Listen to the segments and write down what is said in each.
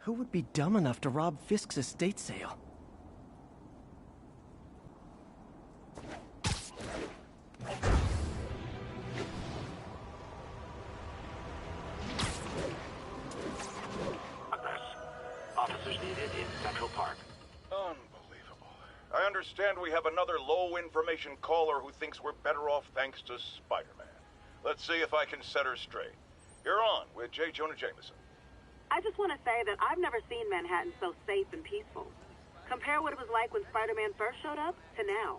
Who would be dumb enough to rob Fisk's estate sale? Officers needed in Central Park. Unbelievable. I understand we have another low-information caller who thinks we're better off thanks to Spider-Man. Let's see if I can set her straight. You're on with J. Jonah Jameson. I just want to say that I've never seen Manhattan so safe and peaceful. Compare what it was like when Spider-Man first showed up to now.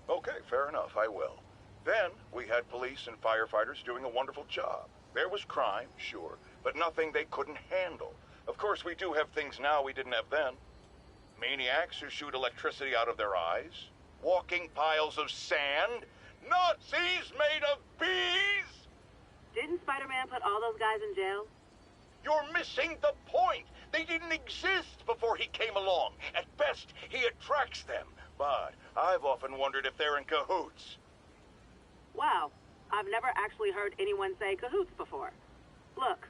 Okay, fair enough, I will. Then, we had police and firefighters doing a wonderful job. There was crime, sure, but nothing they couldn't handle. Of course, we do have things now we didn't have then. Maniacs who shoot electricity out of their eyes. Walking piles of sand. Nazis made of bees! Didn't Spider-Man put all those guys in jail? You're missing the point. They didn't exist before he came along. At best, he attracts them. But I've often wondered if they're in cahoots. Wow, I've never actually heard anyone say cahoots before. Look,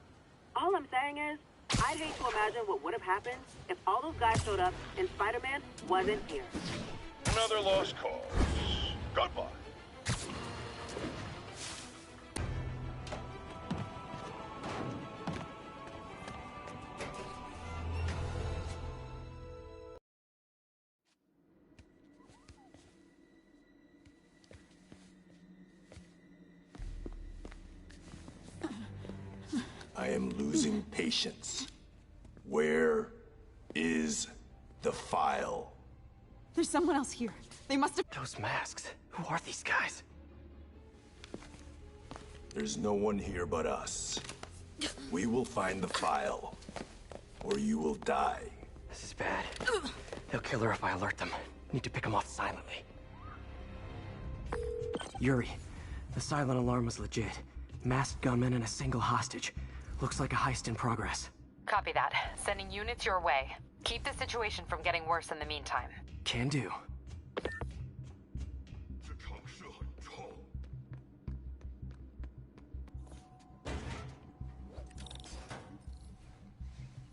all I'm saying is, I'd hate to imagine what would have happened if all those guys showed up and Spider-Man wasn't here. Another lost cause. Goodbye. I am losing patience. Where is the file? There's someone else here. They must have... Those masks. Who are these guys? There's no one here but us. We will find the file, or you will die. This is bad. They'll kill her if I alert them. Need to pick them off silently. Yuri, the silent alarm was legit. Masked gunmen and a single hostage. Looks like a heist in progress. Copy that. Sending units your way. Keep the situation from getting worse in the meantime. Can do.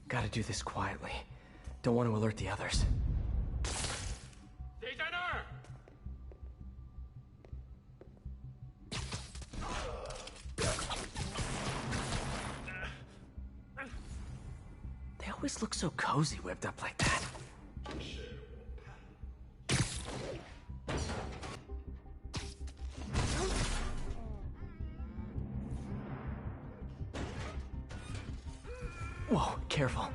Gotta do this quietly. Don't want to alert the others. They always look so cozy whipped up like that. Whoa, careful.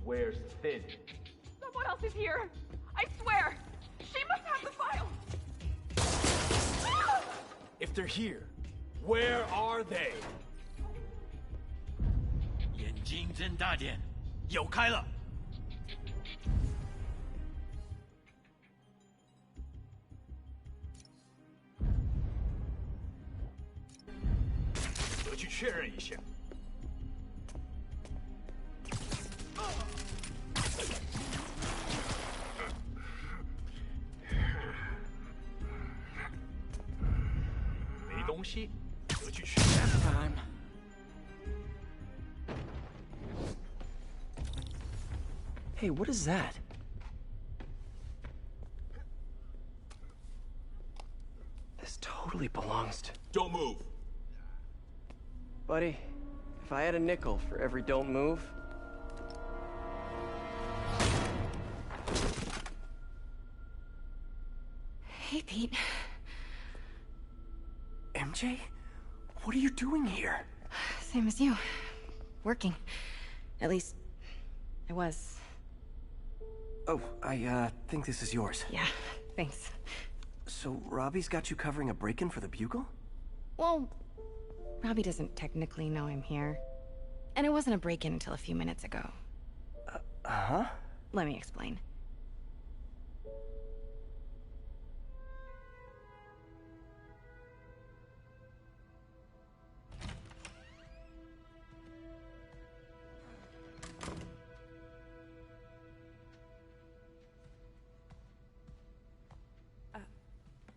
Wears thin. Someone else is here. I swear. She must have the file. If they're here, where are they? 眼睛睁大点，有开了。我去确认一下。没东西，我去确认。Time. Hey, what is that? This totally belongs to... Don't move. Buddy, if I had a nickel for every don't move... Hey, Pete. MJ? What are you doing here? Same as you. Working. At least, I was. Oh, I think this is yours. Yeah, thanks. So, Robbie's got you covering a break-in for the Bugle? Well, Robbie doesn't technically know I'm here. And it wasn't a break-in until a few minutes ago. Huh? Let me explain.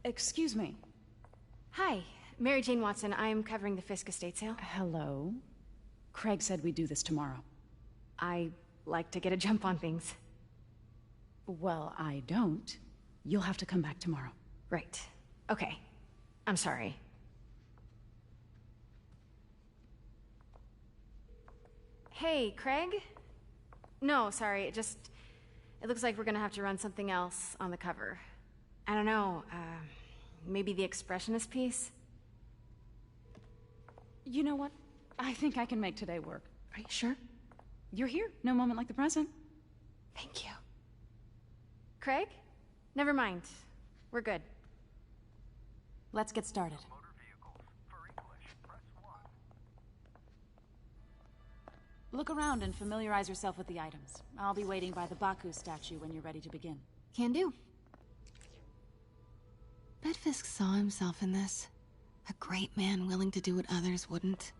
Excuse me. Hi, Mary Jane Watson. I'm covering the Fisk estate sale. Hello. Craig said we'd do this tomorrow. I like to get a jump on things. Well, I don't. You'll have to come back tomorrow. Right. Okay. I'm sorry. Hey, Craig? No, sorry, it looks like we're gonna have to run something else on the cover. I don't know, maybe the expressionist piece? You know what? I think I can make today work. Are you sure? You're here. No moment like the present. Thank you. Craig? Never mind. We're good. Let's get started. Look around and familiarize yourself with the items. I'll be waiting by the Baku statue when you're ready to begin. Can do. Bet Fisk saw himself in this. A great man willing to do what others wouldn't.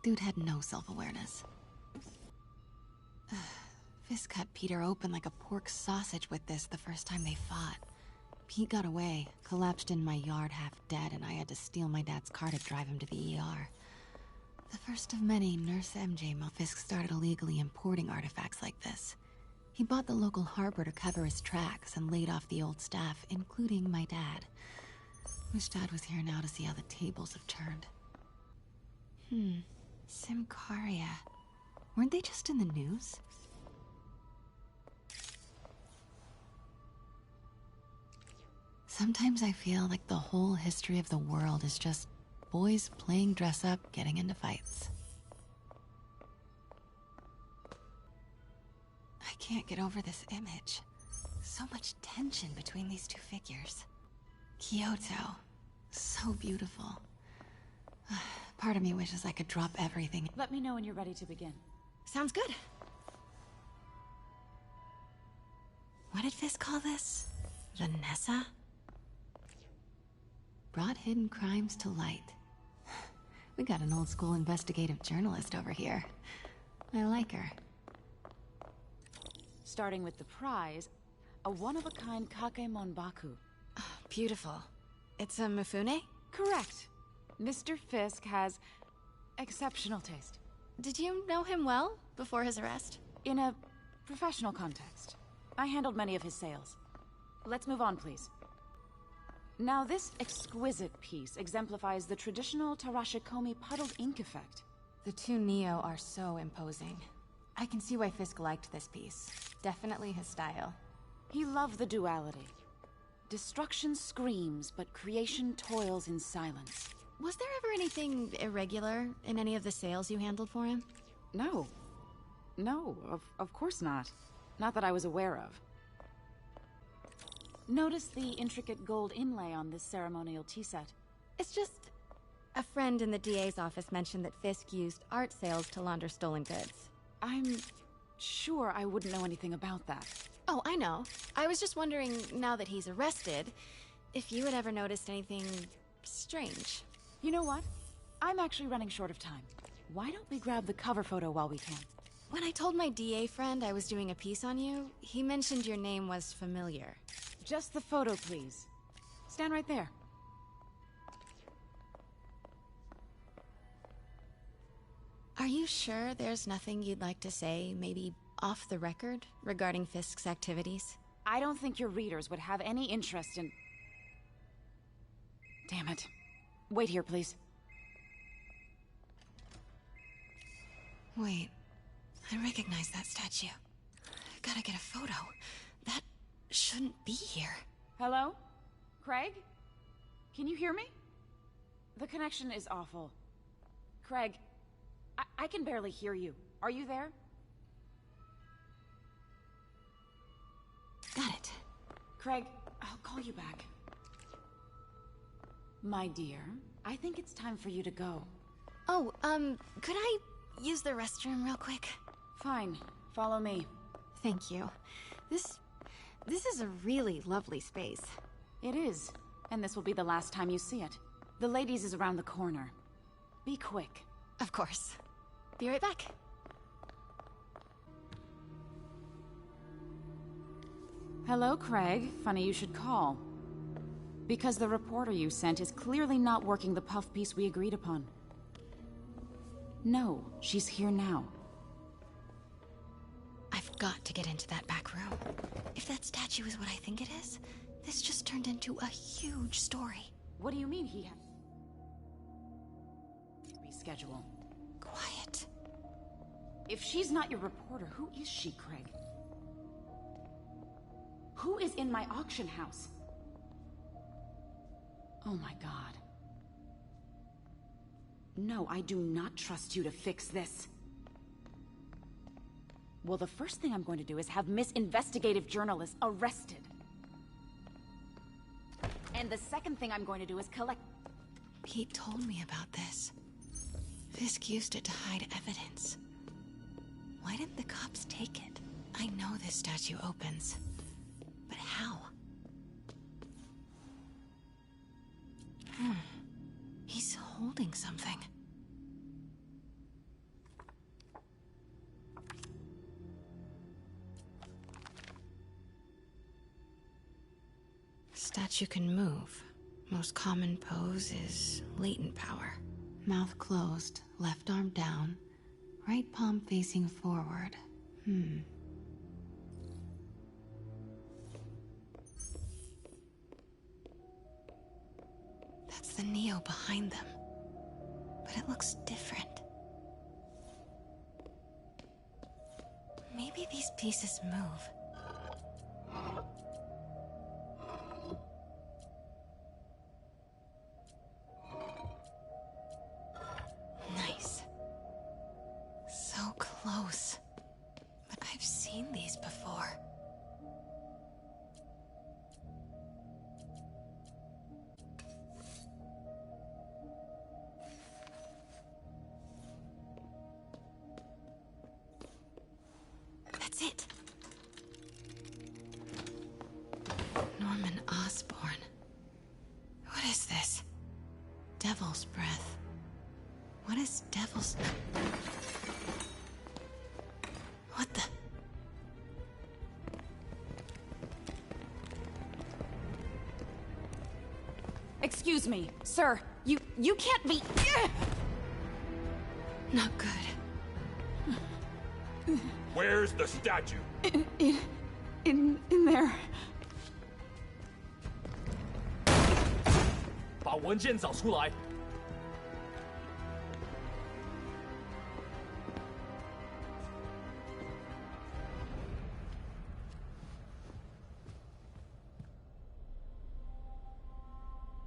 Dude had no self-awareness. Fisk cut Peter open like a pork sausage with this the first time they fought. Pete got away, collapsed in my yard half dead, and I had to steal my dad's car to drive him to the ER. The first of many, Nurse MJ Fisk started illegally importing artifacts like this. He bought the local harbor to cover his tracks and laid off the old staff, including my dad. Wish Dad was here now to see how the tables have turned. Simcaria. Weren't they just in the news? Sometimes I feel like the whole history of the world is just boys playing dress up, getting into fights. I can't get over this image. So much tension between these two figures. Kyoto. So beautiful. Part of me wishes I could drop everything. Let me know when you're ready to begin. Sounds good. What did Fisk call this? Vanessa? Brought hidden crimes to light. We got an old school investigative journalist over here. I like her. Starting with the prize, a one-of-a-kind Kakemon Baku. Beautiful. It's a Mifune? Correct. Mr. Fisk has exceptional taste. Did you know him well before his arrest? In a professional context. I handled many of his sales. Let's move on, please. Now, this exquisite piece exemplifies the traditional Tarashikomi puddled ink effect. The two Neo are so imposing. I can see why Fisk liked this piece. Definitely his style. He loved the duality. Destruction screams, but creation toils in silence. Was there ever anything irregular in any of the sales you handled for him? No. No, of course not. Not that I was aware of. Notice the intricate gold inlay on this ceremonial tea set. It's just... a friend in the DA's office mentioned that Fisk used art sales to launder stolen goods. I'm sure I wouldn't know anything about that. Oh, I know. I was just wondering, now that he's arrested, if you had ever noticed anything strange. You know what? I'm actually running short of time. Why don't we grab the cover photo while we can? When I told my DA friend I was doing a piece on you, he mentioned your name was familiar. Just the photo, please. Stand right there. Are you sure there's nothing you'd like to say, maybe off the record, regarding Fisk's activities? I don't think your readers would have any interest in... Damn it. Wait here, please. Wait. I recognize that statue. Gotta get a photo. That shouldn't be here. Hello? Craig? Can you hear me? The connection is awful. Craig, I can barely hear you. Are you there? Got it. Craig, I'll call you back. My dear, I think it's time for you to go. Oh, could I use the restroom real quick? Fine. Follow me. Thank you. This is a really lovely space. It is. And this will be the last time you see it. The ladies is around the corner. Be quick. Of course. Be right back. Hello, Craig. Funny you should call. Because the reporter you sent is clearly not working the puff piece we agreed upon. No, she's here now. I've got to get into that back room. If that statue is what I think it is, this just turned into a huge story. What do you mean he had... reschedule? Quiet. If she's not your reporter, who is she, Craig? Who is in my auction house? Oh my god. No, I do not trust you to fix this. Well, the first thing I'm going to do is have Miss Investigative Journalist arrested. And the second thing I'm going to do is collect... Pete told me about this. Fisk used it to hide evidence. Why didn't the cops take it? I know this statue opens. But how? He's holding something. Statue can move. Most common pose is latent power. Mouth closed, left arm down, right palm facing forward. That's the Neo behind them. But it looks different. Maybe these pieces move. Nice. So close. But I've seen these before. That's it. Norman Osborn. What is this? Devil's breath. What is devil's... What the... Excuse me, sir. You can't be... Not good. Where's the statue? In there. 把文件找出来。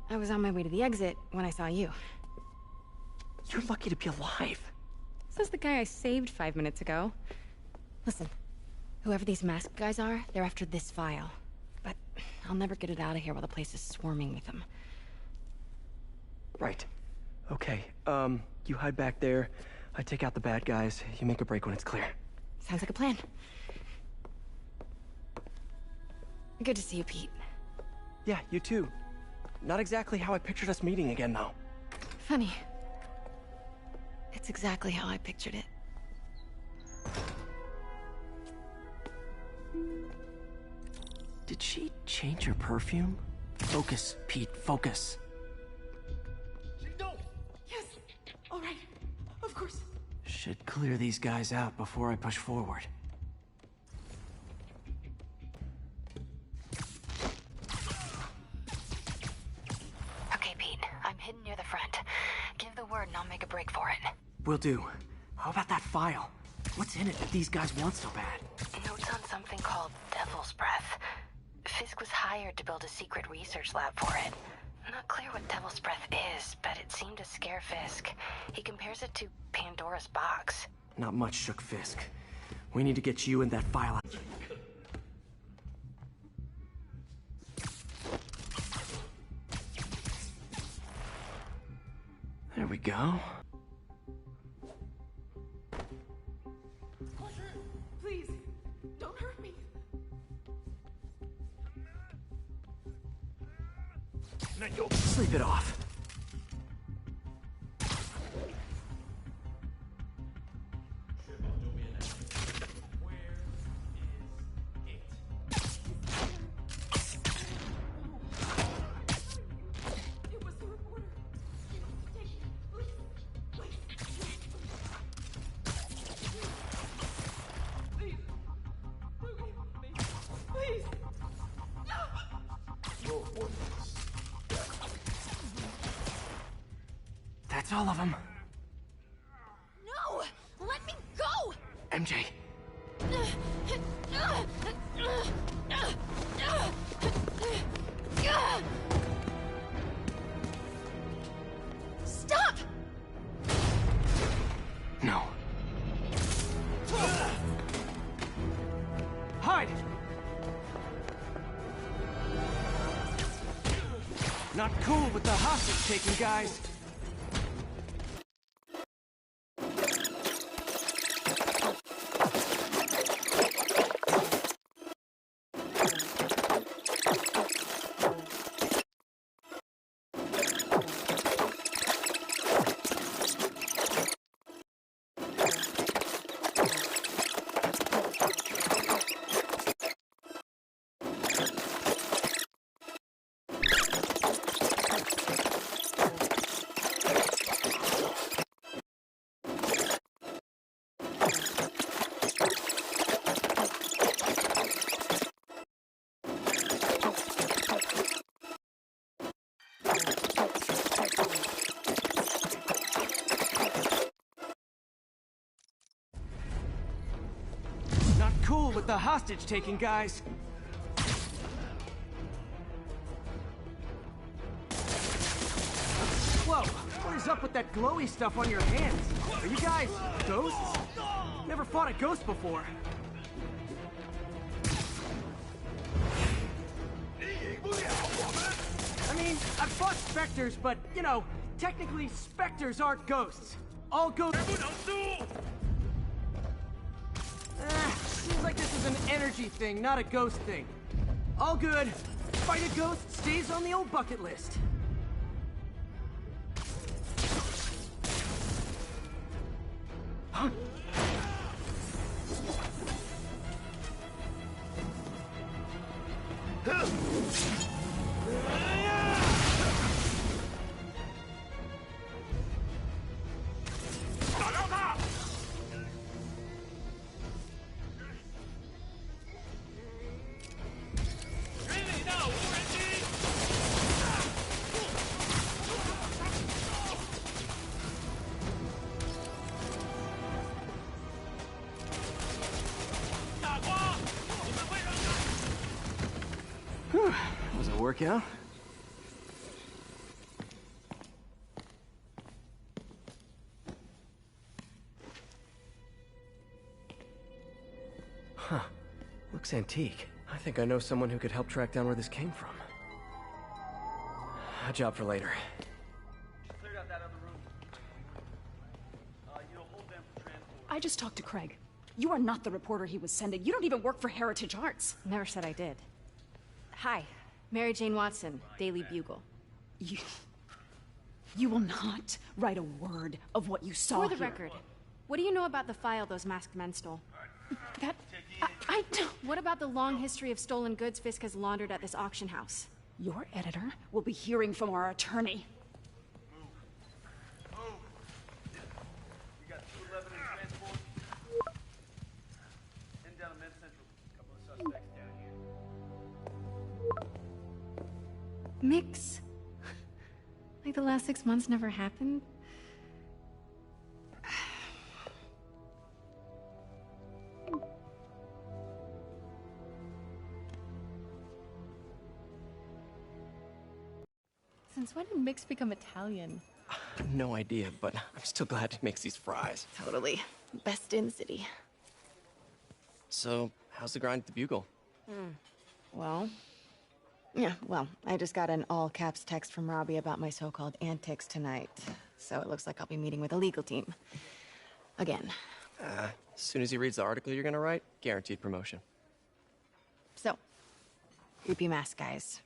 I was on my way to the exit when I saw you. You're lucky to be alive. Says the guy I saved 5 minutes ago. Listen, whoever these masked guys are, they're after this file. But I'll never get it out of here while the place is swarming with them. Right. Okay, you hide back there. I take out the bad guys. You make a break when it's clear. Sounds like a plan. Good to see you, Pete. Yeah, you too. Not exactly how I pictured us meeting again, though. Funny. It's exactly how I pictured it. Did she change her perfume? Focus, Pete, focus. Yes. All right. Of course. Should clear these guys out before I push forward. Okay, Pete. I'm hidden near the front. Give the word and I'll make a break for it. Will do. How about that file? What's in it that these guys want so bad? Notes on something called Devil's Breath. Fisk was hired to build a secret research lab for it. Not clear what Devil's Breath is, but it seemed to scare Fisk. He compares it to Pandora's box. Not much shook Fisk. We need to get you and that file out. There we go. Please, don't hurt me. Sleep it off. That's all of them. No! Let me go! MJ. Stop! No. Hide! Not cool with the hostage-taking guys. Not cool with the hostage-taking guys. Whoa, what is up with that glowy stuff on your hands? Are you guys ghosts? Never fought a ghost before. I mean, I've fought specters, but, you know, technically specters aren't ghosts. All ghosts... Seems like this is an energy thing, not a ghost thing. All good. Fight a ghost stays on the old bucket list. Huh? Was it a workout? Huh. Looks antique. I think I know someone who could help track down where this came from. A job for later. I just talked to Craig. You are not the reporter he was sending. You don't even work for Heritage Arts. Never said I did. Hi, Mary Jane Watson, Daily Bugle. You will not write a word of what you saw For the here. record, what do you know about the file those masked men stole? I don't... What about the long history of stolen goods Fisk has laundered at this auction house? Your editor will be hearing from our attorney. Mix? Like the last 6 months never happened? Since when did Mix become Italian? No idea, but I'm still glad he makes these fries. Totally. Best in the city. So, how's the grind at the Bugle? Well, I just got an all-caps text from Robbie about my so-called antics tonight. So it looks like I'll be meeting with a legal team. Again. As soon as he reads the article you're gonna write, guaranteed promotion. So, creepy mask guys.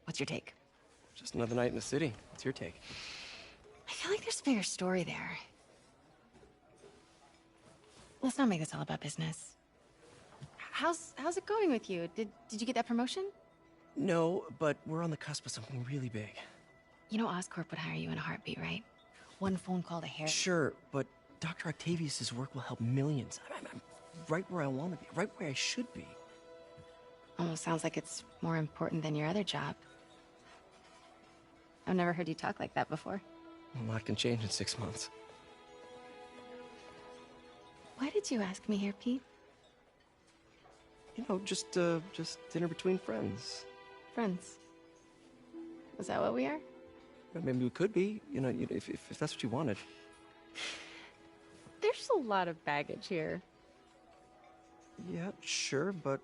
What's your take? Just another night in the city. What's your take? I feel like there's a bigger story there. Let's not make this all about business. How's it going with you? Did you get that promotion? No, but we're on the cusp of something really big. You know Oscorp would hire you in a heartbeat, right? One phone call to Harry. Sure, but Dr. Octavius's work will help millions. I'm right where I want to be, right where I should be. Almost sounds like it's more important than your other job. I've never heard you talk like that before. A lot can change in 6 months. Why did you ask me here, Pete? You know, just dinner between friends. Friends. Is that what we are? Maybe we could be, you know, if that's what you wanted. There's a lot of baggage here. Yeah, sure, but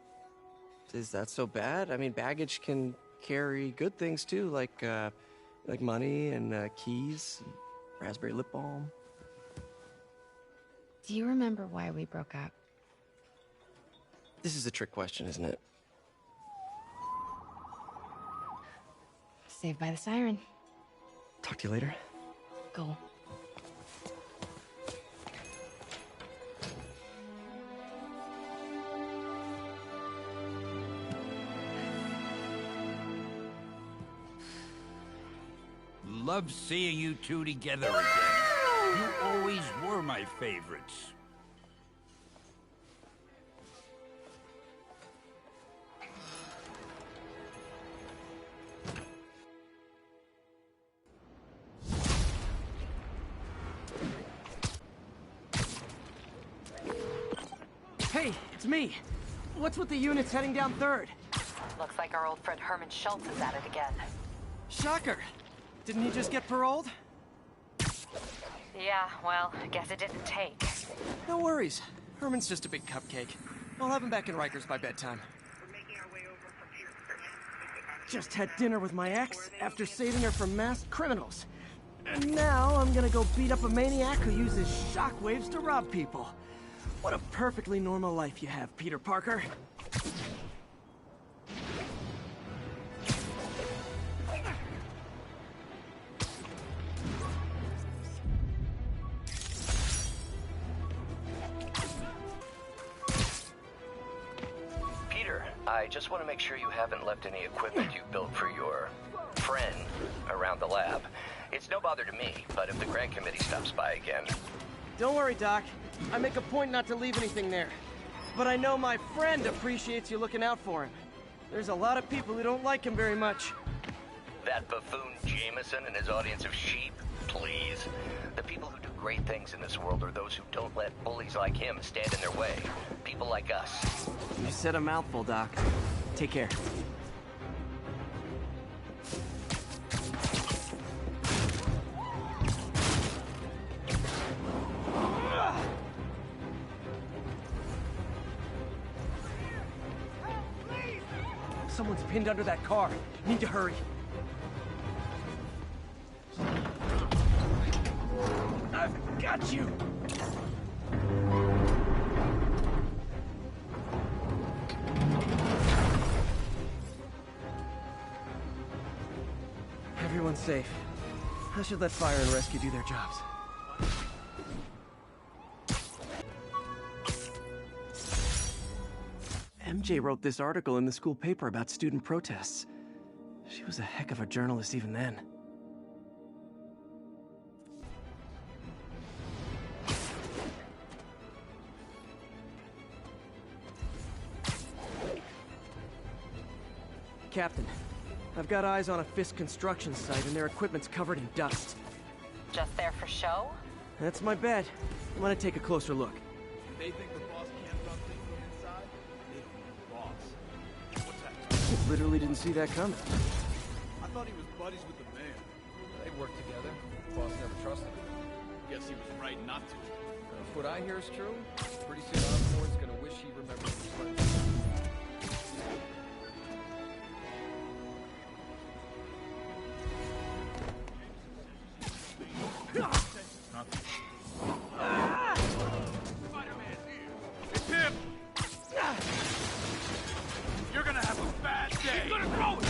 is that so bad? I mean, baggage can carry good things too, like money and keys, and raspberry lip balm. Do you remember why we broke up? This is a trick question, isn't it? Saved by the siren. Talk to you later. Go. Love seeing you two together again. You always were my favorites. Hey, it's me. What's with the units heading down 3rd? Looks like our old friend Herman Schultz is at it again. Shocker. Didn't he just get paroled? Yeah, well, I guess it didn't take. No worries. Herman's just a big cupcake. I'll have him back in Rikers by bedtime. Just had dinner with my ex after saving her from masked criminals. And now I'm gonna go beat up a maniac who uses shockwaves to rob people. What a perfectly normal life you have, Peter Parker. Peter, I just want to make sure you haven't left any equipment you built for your friend around the lab. It's no bother to me, but if the grant committee stops by again... Don't worry, Doc. I make a point not to leave anything there. But I know my friend appreciates you looking out for him. There's a lot of people who don't like him very much. That buffoon Jameson and his audience of sheep? Please. The people who do great things in this world are those who don't let bullies like him stand in their way. People like us. You said a mouthful, Doc. Take care. Someone's pinned under that car. Need to hurry. I've got you! Everyone's safe. I should let fire and rescue do their jobs. MJ wrote this article in the school paper about student protests. She was a heck of a journalist even then. Captain, I've got eyes on a Fisk construction site and their equipment's covered in dust. Just there for show? That's my bet. I'm gonna take a closer look. They think the boss can't run things from inside? They don't know the boss. What's that? Literally didn't see that coming. I thought he was buddies with the mayor. They worked together. The boss never trusted him. Guess he was right not to. If what I hear is true, pretty soon Osborn's gonna wish he remembered his friends. It's him! You're gonna have a bad day! He's gonna throw it!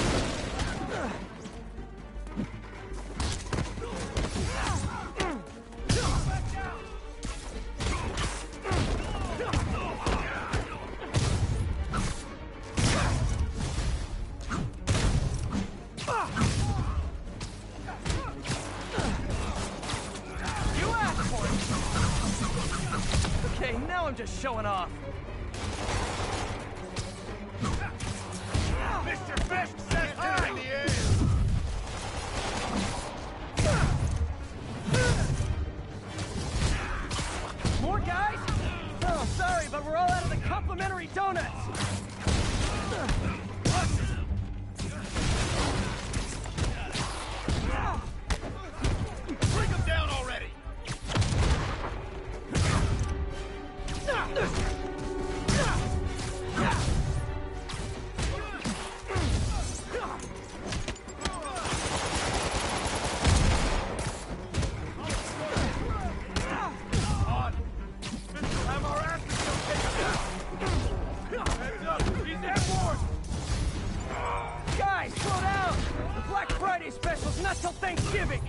Okay, now I'm just showing off. Mr. Fisk says hi! In the air! donuts! Bring him down already! Guys, slow down! The Black Friday special's not till Thanksgiving!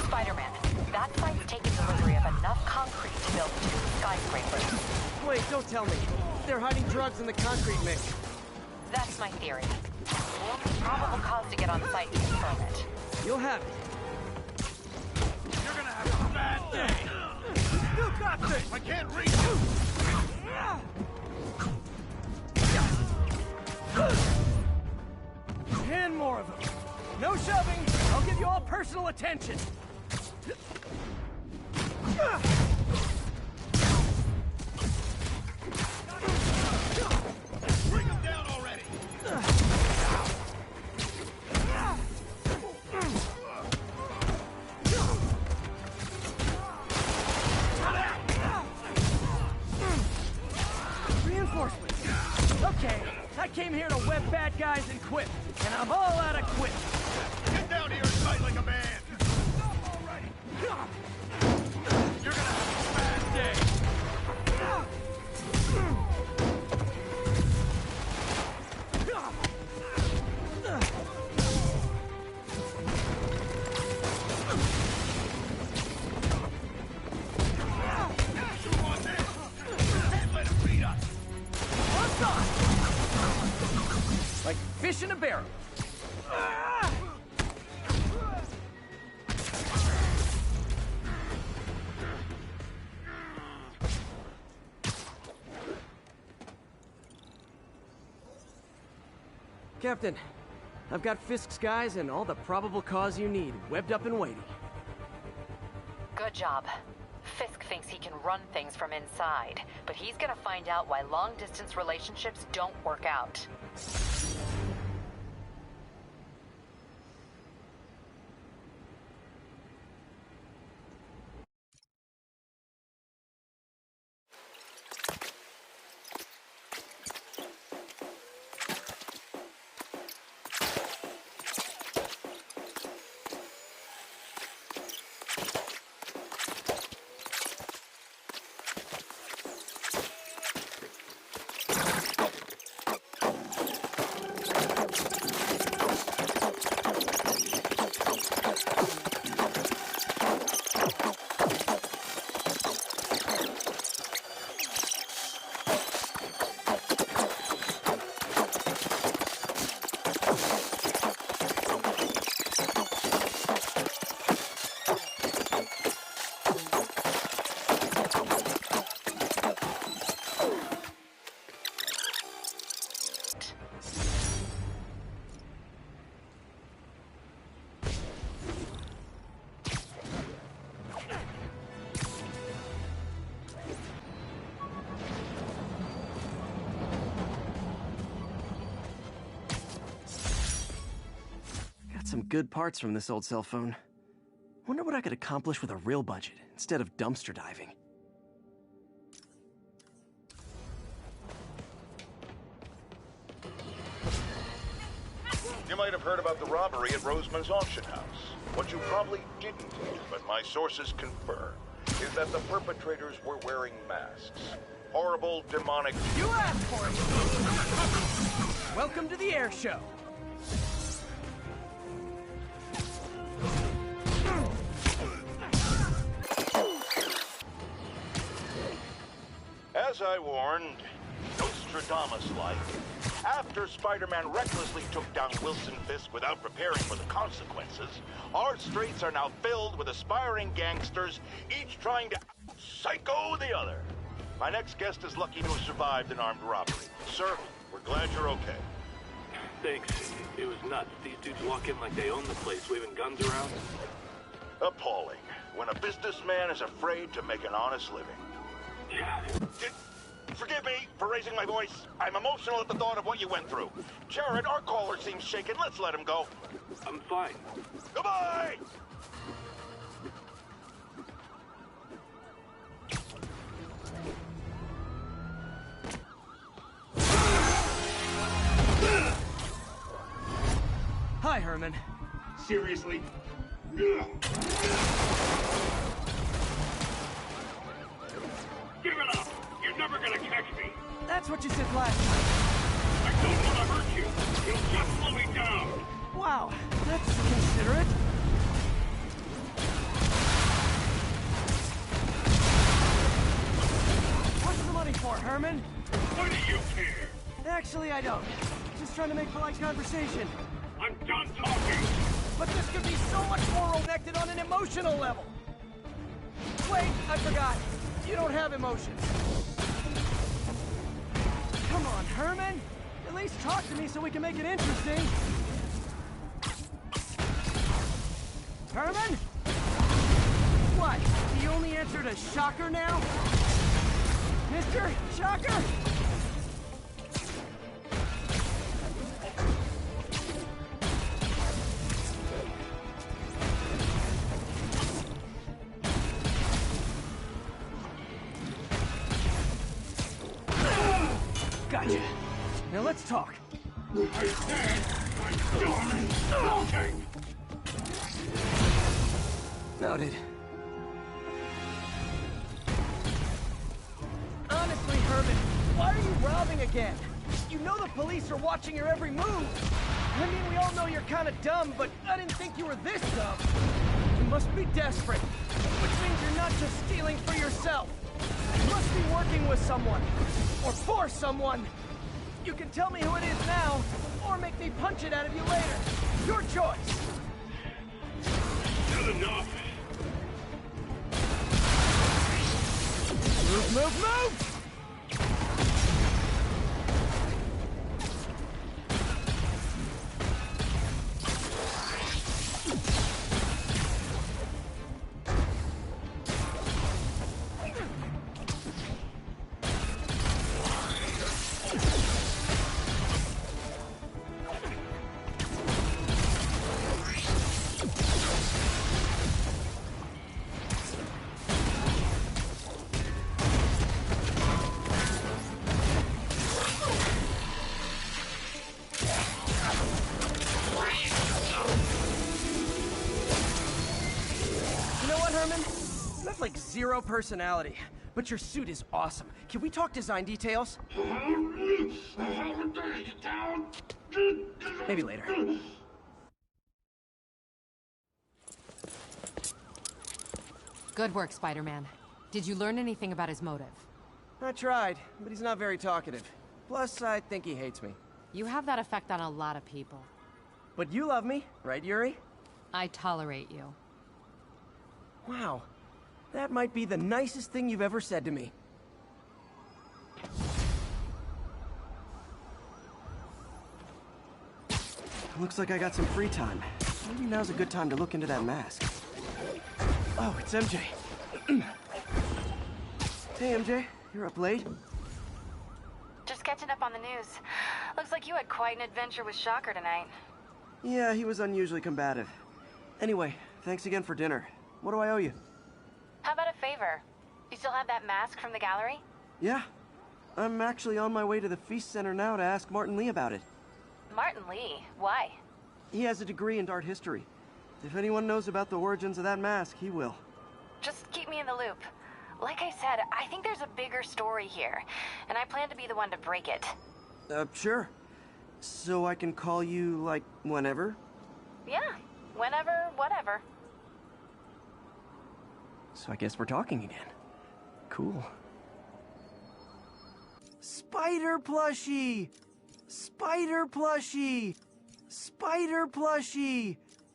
Spider-Man, that site's taken delivery of enough concrete to build 2 skyscrapers. Wait, don't tell me. They're hiding drugs in the concrete mix. That's my theory. We'll need probable cause to get on site to confirm it. You'll have it. You're gonna have a bad day! You got this! I can't reach you! 10 more of them. No shoving. I'll give you all personal attention. Bring him down already! Reinforcements. Okay, I came here to web bad guys and quit, and I'm all out of quit. Get down here and fight like a man! You're gonna have a bad day! You want this? Can't let him beat us! What's up? Like fish in a barrel. Captain, I've got Fisk's guys and all the probable cause you need, webbed up and waiting. Good job. Fisk thinks he can run things from inside, but he's gonna find out why long-distance relationships don't work out. Some good parts from this old cell phone. Wonder what I could accomplish with a real budget instead of dumpster diving. You might have heard about the robbery at Roseman's auction house. What you probably didn't hear, but my sources confirm, is that the perpetrators were wearing masks. Horrible, demonic... You asked for it! Welcome to the air show. As I warned, Nostradamus-like, after Spider-Man recklessly took down Wilson Fisk without preparing for the consequences, our streets are now filled with aspiring gangsters, each trying to psycho the other. My next guest is lucky to have survived an armed robbery. Sir, we're glad you're okay. Thanks. It was nuts. These dudes walk in like they own the place, waving guns around. Appalling. When a businessman is afraid to make an honest living. Forgive me for raising my voice. I'm emotional at the thought of what you went through. Jared, our caller seems shaken. Let's let him go. I'm fine. Goodbye! Hi, Herman. Seriously? Give it up! You're never gonna catch me! That's what you said last time. I don't want to hurt you! You'll just slow me down! Wow, that's considerate. What's the money for, Herman? Why do you care? Actually, I don't. Just trying to make polite conversation. I'm done talking! But this could be so much more connected on an emotional level. Wait, I forgot. You don't have emotions. Come on, Herman. At least talk to me so we can make it interesting. Herman? What? He only answered a shocker now? Mr. Shocker? Gotcha. Now let's talk. I said I'm done talking! Noted. Honestly, Herman, why are you robbing again? You know the police are watching your every move. I mean, we all know you're kind of dumb, but I didn't think you were this dumb. You must be desperate, which means you're not just stealing for yourself. You must be working with someone, or for someone. You can tell me who it is now, or make me punch it out of you later. Your choice. Not enough! Move, move, move! You have like zero personality, but your suit is awesome. Can we talk design details? Maybe later. Good work, Spider-Man. Did you learn anything about his motive? I tried, but he's not very talkative. Plus, I think he hates me. You have that effect on a lot of people. But you love me, right, Yuri? I tolerate you. Wow. That might be the nicest thing you've ever said to me. Looks like I got some free time. Maybe now's a good time to look into that mask. Oh, it's MJ. Hey, MJ. You're up late? Just catching up on the news. Looks like you had quite an adventure with Shocker tonight. Yeah, he was unusually combative. Anyway, thanks again for dinner. What do I owe you? How about a favor? You still have that mask from the gallery? Yeah. I'm actually on my way to the Feast Center now to ask Martin Lee about it. Martin Lee? Why? He has a degree in art history. If anyone knows about the origins of that mask, he will. Just keep me in the loop. Like I said, I think there's a bigger story here, and I plan to be the one to break it. Sure. So I can call you, like, whenever? Yeah, whenever, whatever. So I guess we're talking again. Cool. Spider plushie! Spider plushie! Spider plushie!